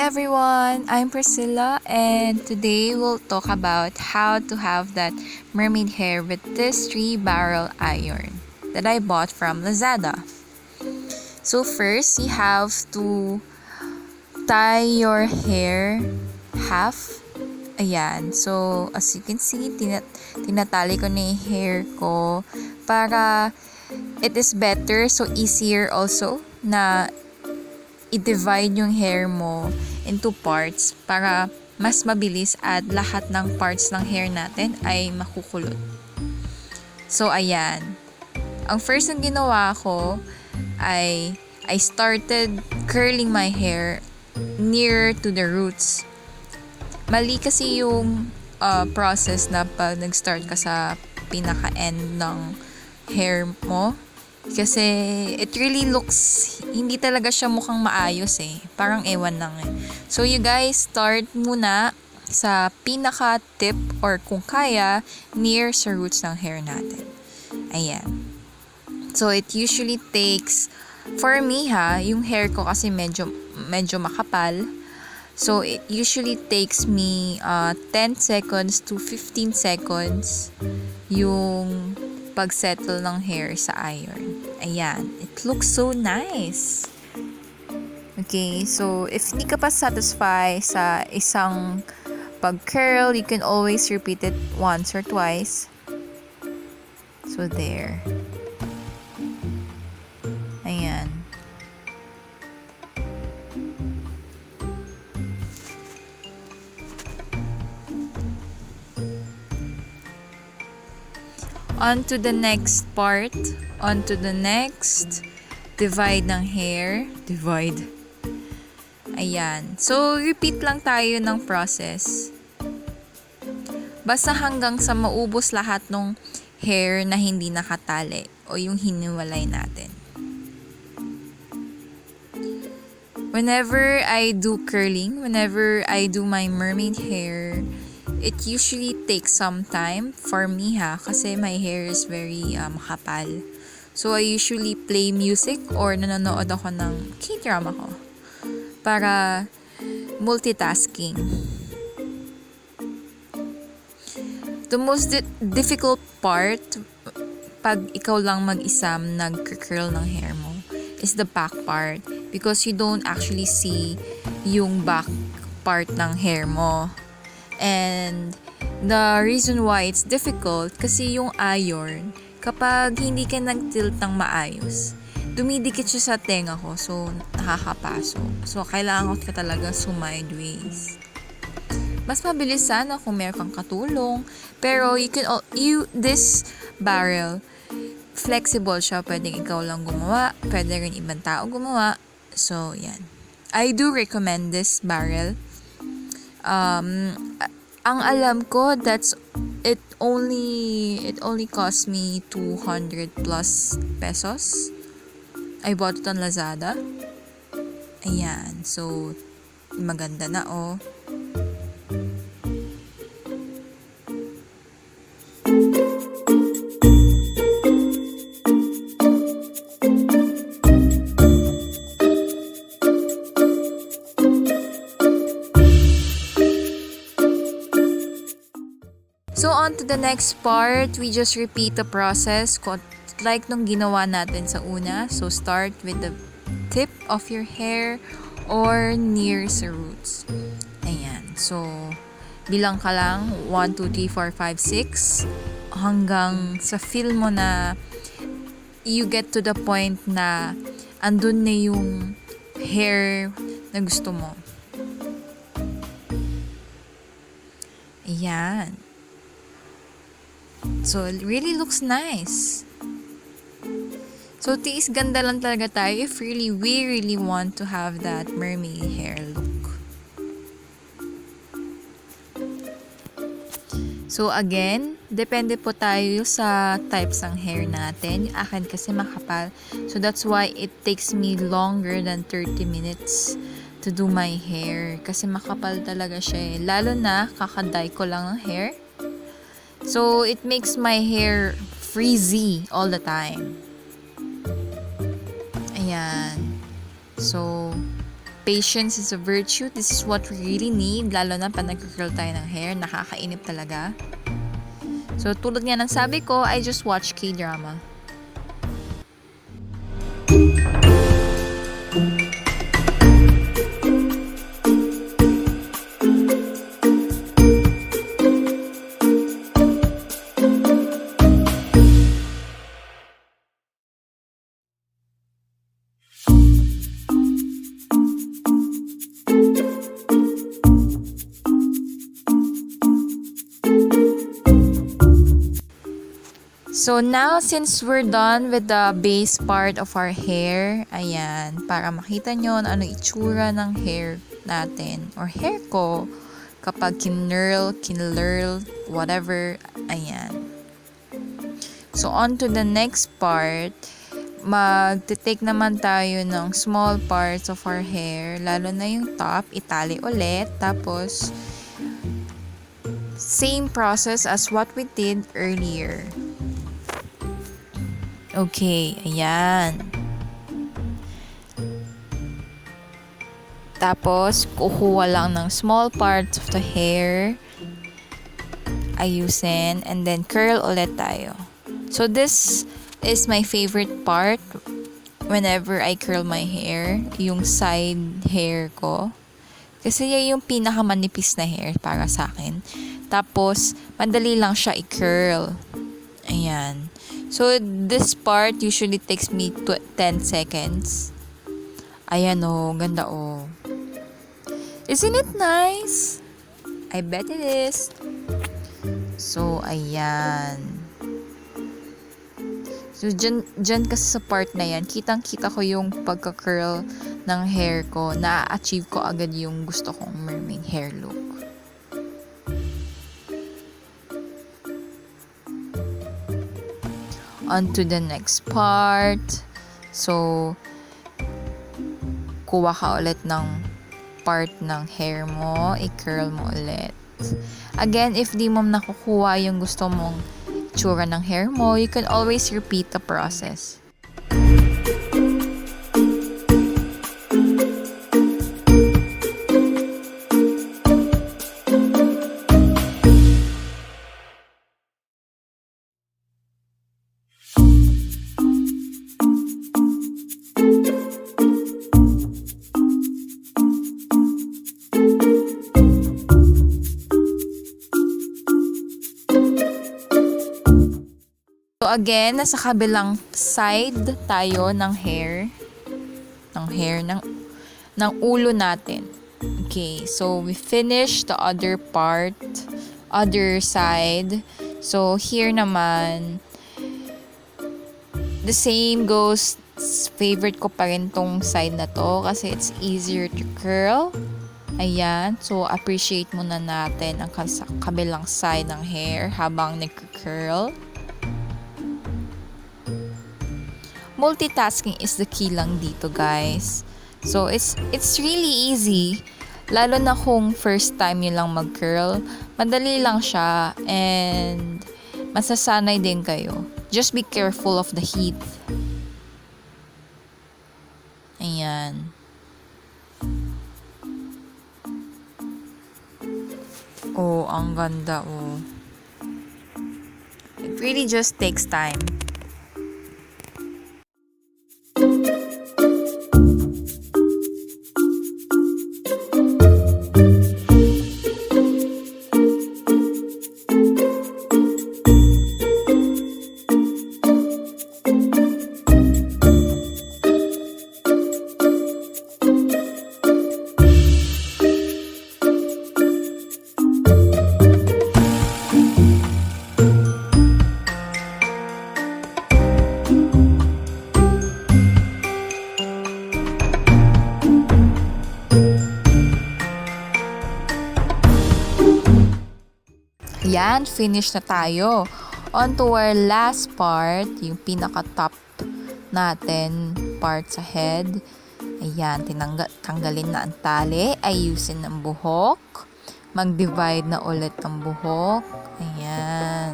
everyone, I'm Priscilla and today we'll talk about how to have that mermaid hair with this 3-barrel iron that I bought from Lazada. So first, you have to tie your hair half. Ayan. So, as you can see, tinatali ko na yung hair ko para it is better, so easier also na i-divide yung hair mo into parts para mas mabilis at lahat ng parts ng hair natin ay makukulot. So, ayan. Ang first na ginawa ko ay I started curling my hair near to the roots. Mali kasi yung process na pag nag-start ka sa pinaka-end ng hair mo. Kasi it really looks, hindi talaga siya mukhang maayos eh. Parang ewan lang eh. So you guys, start muna sa pinaka-tip or kung kaya, near sa roots ng hair natin. Ayan. So it usually takes, for me yung hair ko kasi medyo makapal. So it usually takes me 10 seconds to 15 seconds yung pag-settle ng hair sa iron. Ayan. It looks so nice. Okay, so if hindi ka pa satisfy sa isang pag-curl, you can always repeat it once or twice. So there. Ayan. On to the next part. On to the next. Divide ng hair. Divide. Ayan. So, repeat lang tayo ng process. Basta hanggang sa maubos lahat ng hair na hindi nakatali o yung hiniwalay natin. Whenever I do curling, whenever I do my mermaid hair, it usually takes some time for me kasi my hair is very makapal. So I usually play music or nanonood ako ng K-drama ko para multitasking. The most difficult part pag ikaw lang mag-isam nag-curl ng hair mo is the back part because you don't actually see yung back part ng hair mo. And the reason why it's difficult kasi yung iron, kapag hindi ka nag-tilt ng maayos, dumidikit siya sa tenga ko, so nakakapasok. So kailangan ko talaga sideways. Mas mabilis sana kung meron kang katulong, pero this barrel, flexible siya, pwedeng ikaw lang gumawa, pwede rin ibang tao gumawa. So yan. I do recommend this barrel. Ang alam ko, it only cost me 200 plus pesos. I bought it on Lazada. Ayan. So, maganda na oh. So, on to the next part, we just repeat the process like nung ginawa natin sa una. So, start with the tip of your hair or near sa roots. Ayan. So, bilang ka lang 1, 2, 3, 4, 5, 6 hanggang sa feel mo na you get to the point na andun na yung hair na gusto mo. Ayan. So, it really looks nice. So, tiis ganda lang talaga tayo if we really want to have that mermaid hair look. So, again, depende po tayo sa types ng hair natin. Yung akin kasi makapal. So, that's why it takes me longer than 30 minutes to do my hair. Kasi makapal talaga siya eh. Lalo na, kakaday ko lang ng hair. So, it makes my hair frizzy all the time. Ayan. So, patience is a virtue. This is what we really need, lalo na pag nag-curl tayo ng hair. Nakakainip talaga. So, tulad nga ng sabi ko, I just watch K-drama. So now, since we're done with the base part of our hair, ayan, para makita nyo ano itsura ng hair natin, or hair ko, kapag kinurl, whatever, ayan. So on to the next part, magte-take naman tayo ng small parts of our hair, lalo na yung top, itali ulit, tapos, same process as what we did earlier. Okay, ayan. Tapos, kukuha lang ng small parts of the hair. Ayusin. And then, curl ulit tayo. So, this is my favorite part whenever I curl my hair. Yung side hair ko. Kasi yan yung pinakamanipis na hair para sa akin. Tapos, madali lang siya i-curl. Ayan. So, this part usually takes me 10 seconds. Ayan o, ganda o. Isn't it nice? I bet it is. So, ayan. So, dyan kasi sa part na yan, kitang-kita ko yung pagka-curl ng hair ko. Na-achieve ko agad yung gusto kong mermaid hair look. On to the next part. So, kuha ka ulit ng part ng hair mo, i-curl mo ulit. Again, if di mo nakukuha yung gusto mong itsura ng hair mo, you can always repeat the process. So again, nasa kabilang side tayo ng hair ng ulo natin. Okay, so we finished the other side. So here naman, the same goes, favorite ko pa rin tong side na to kasi it's easier to curl. Ayan, so appreciate muna natin ang kabilang side ng hair habang nag-curl. Multitasking is the key lang dito, guys. So, it's really easy. Lalo na kung first time nyo lang mag-curl. Madali lang siya and masasanay din kayo. Just be careful of the heat. Ayan. Oh, ang ganda, oh. It really just takes time. Yan, finish na tayo. On to our last part, yung pinaka-top natin, part sa head. Ayan, tanggalin na ang tali, ayusin ng buhok, mag-divide na ulit ang buhok. Ayan.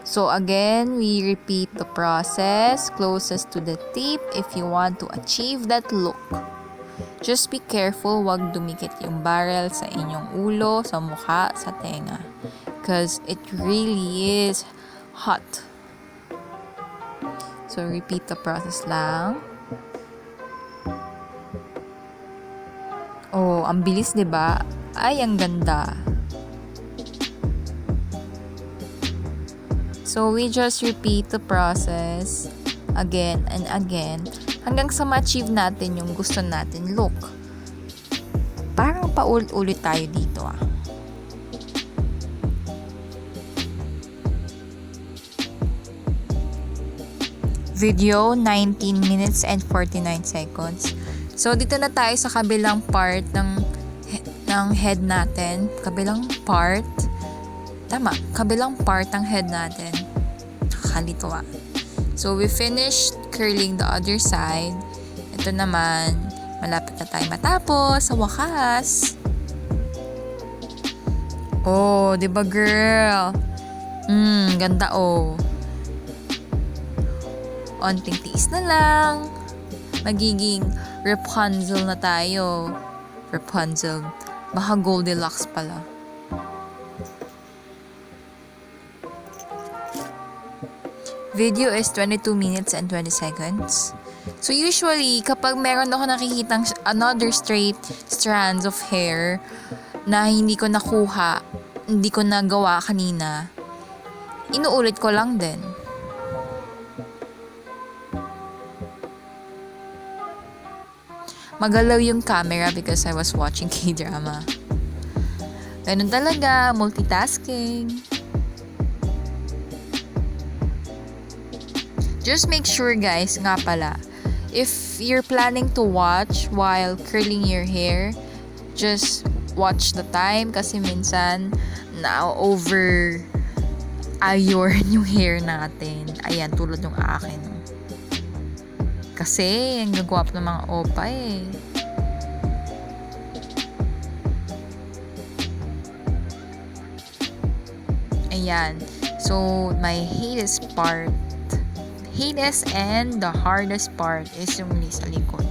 So again, we repeat the process closest to the tip if you want to achieve that look. Just be careful, wag dumikit yung barrel sa inyong ulo, sa mukha, sa tenga. Because it really is hot. So, repeat the process lang. Oh, ang bilis, 'di ba? Ay, ang ganda. So, we just repeat the process again and again hanggang sa ma-achieve natin yung gusto natin look. Parang paulit-ulit tayo dito ah. Video, 19 minutes and 49 seconds. So, dito na tayo sa kabilang part ng head natin. Kabilang part. Tama, kabilang part ng head natin. Nakakalito ah. So, we finished curling the other side. Ito naman, malapit na tayo matapos sa wakas. Oh, 'di ba girl? Ganda oh. Onting tiis na lang. Magiging Rapunzel na tayo. Rapunzel. Baka Goldilocks pala. Video is 22 minutes and 20 seconds. So usually, kapag meron ako nakikitang another straight strands of hair na hindi ko nakuha, hindi ko nagawa kanina, inuulit ko lang din. Magalaw yung camera because I was watching K-drama. Ganun talaga, multitasking. Just make sure guys, nga pala, if you're planning to watch while curling your hair, just watch the time kasi minsan na-over iron yung hair natin. Ayan, tulad ng akin. Kasi, ang gagawap ng mga opa eh. Ayan. So, my hardest and the hardest part is yung sa likod.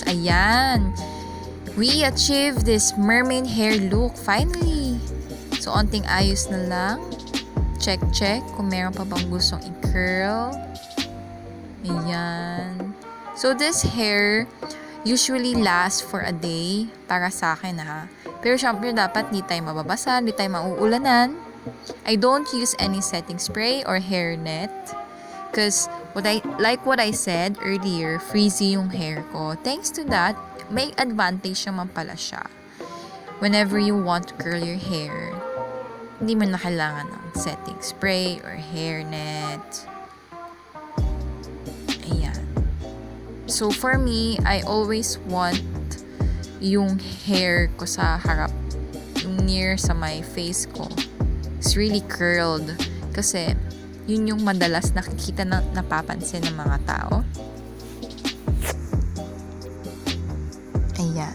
Ayan. We achieved this mermaid hair look finally. So, onting ayos na lang. Check kung meron pa bang gustong i-curl. Ayan. So, this hair usually lasts for a day para sa akin ha. Pero syempre dapat di tayo mababasa, di tayo mauulanan. I don't use any setting spray or hair net because What I said earlier, frizzy yung hair ko. Thanks to that, may advantage naman pala siya. Whenever you want to curl your hair, hindi mo na kailangan ng setting spray or hairnet. Ayan. So for me, I always want yung hair ko sa harap, yung near sa my face ko, it's really curled. Kasi yun yung madalas nakikita na napapansin ng mga tao. Ayan.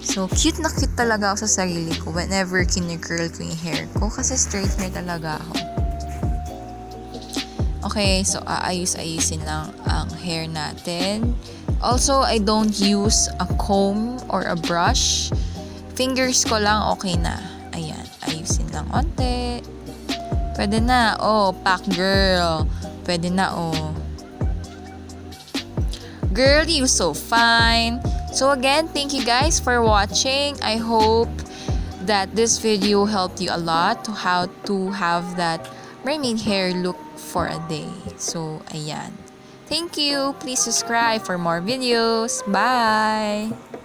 So, cute na cute talaga ako sa sarili ko whenever kine-curl ko yung hair ko kasi straight hair talaga ako. Okay, so aayusin lang ang hair natin. Also, I don't use a comb or a brush. Fingers ko lang, okay na. Ayan, ayusin lang onte. Pwede na. Oh, pack girl. Pwede na, oh. Girl, you so fine. So again, thank you guys for watching. I hope that this video helped you a lot to how to have that mermaid hair look for a day. So, ayan. Thank you. Please subscribe for more videos. Bye!